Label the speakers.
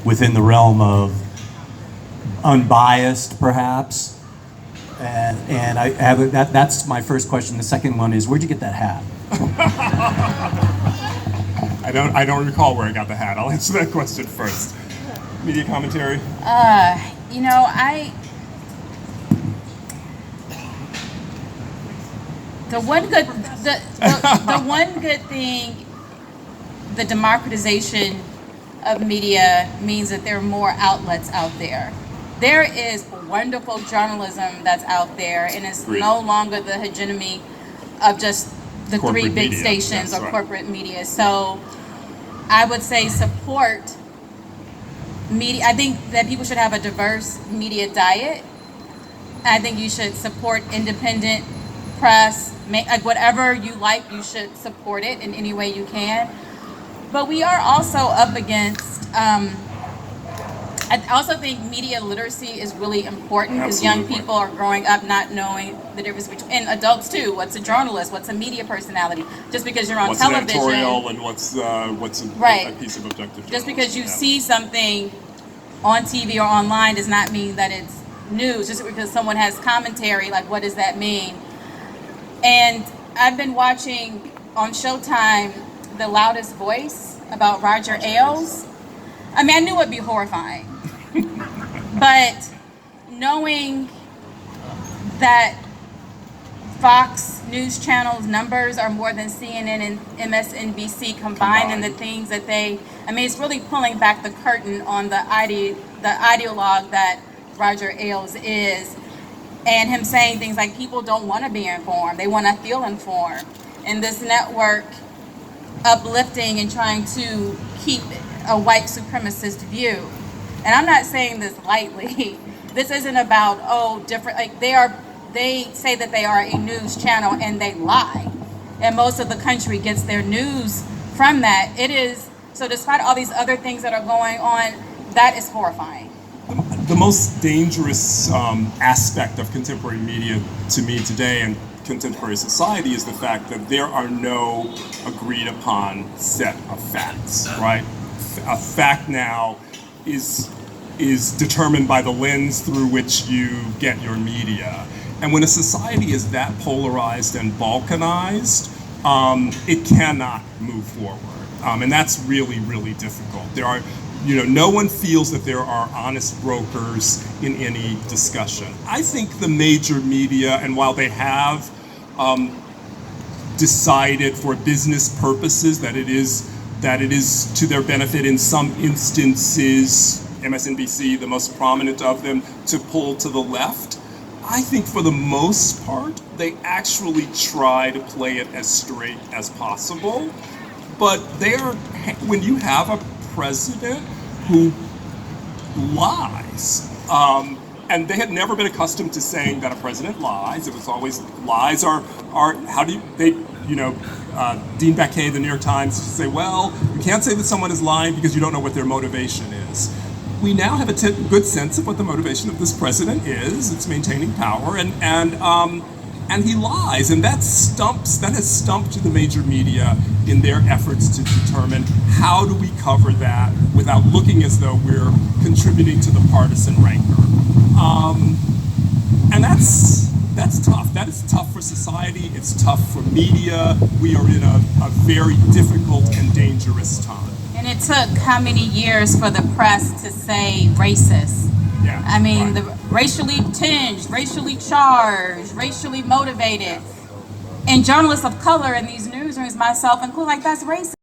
Speaker 1: within the realm of unbiased, perhaps. And I have that's my first question. The second one is, where'd you get that hat?
Speaker 2: I don't recall where I got the hat. I'll answer that question first. Media commentary?
Speaker 3: You know, the one good thing, the democratization of media means that there are more outlets out there. There is wonderful journalism that's out there, and it's no longer the hegemony of just the
Speaker 2: corporate
Speaker 3: three big
Speaker 2: media.
Speaker 3: stations
Speaker 2: That's
Speaker 3: or
Speaker 2: right.
Speaker 3: corporate media. So I would say support media. I think that people should have a diverse media diet. I think you should support independent press, like whatever you like, you should support it in any way you can. But we are also up against, I also think media literacy is really important because young
Speaker 2: Absolutely.
Speaker 3: people are growing up not knowing the difference between, and adults too, what's a journalist, what's a media personality. Just because you're on
Speaker 2: What's
Speaker 3: television.
Speaker 2: an editorial and what's a
Speaker 3: Right.
Speaker 2: piece of objective
Speaker 3: Just
Speaker 2: journalism.
Speaker 3: because you
Speaker 2: Yeah.
Speaker 3: see something on TV or online does not mean that it's news. Just because someone has commentary, like what does that mean? And I've been watching on Showtime The Loudest Voice about Roger Ailes. I mean, I knew it'd be horrifying. But knowing that Fox News Channel's numbers are more than CNN and MSNBC combined, and the things that it's really pulling back the curtain on the ideologue that Roger Ailes is, and him saying things like people don't want to be informed, they want to feel informed. And this network uplifting and trying to keep a white supremacist view. And I'm not saying this lightly. This isn't about, different, like they say that they are a news channel and they lie. And most of the country gets their news from that. It is, so despite all these other things that are going on, that is horrifying.
Speaker 2: The most dangerous aspect of contemporary media to me today and contemporary society is the fact that there are no agreed upon set of facts, right? A fact now is determined by the lens through which you get your media. And when a society is that polarized and balkanized, it cannot move forward. And that's really, really difficult. There are, no one feels that there are honest brokers in any discussion. I think the major media, and while they have decided for business purposes that it is to their benefit in some instances, MSNBC, the most prominent of them, to pull to the left, I think for the most part, they actually try to play it as straight as possible. But when you have a president who lies, and they had never been accustomed to saying that a president lies. It was always lies are how do Dean Baquet, the New York Times, used to say, well, you can't say that someone is lying because you don't know what their motivation is. We now have a good sense of what the motivation of this president is. It's maintaining power, and he lies, and that has stumped the major media in their efforts to determine how do we cover that without looking as though we're contributing to the partisan rancor. And that's tough. That is tough for society. It's tough for media. We are in a very difficult and dangerous time.
Speaker 3: And it took how many years for the press to say racist?
Speaker 2: Yeah,
Speaker 3: I mean,
Speaker 2: right.
Speaker 3: the racially tinged, racially charged, racially motivated. And journalists of color in these newsrooms, myself included, like, that's racist.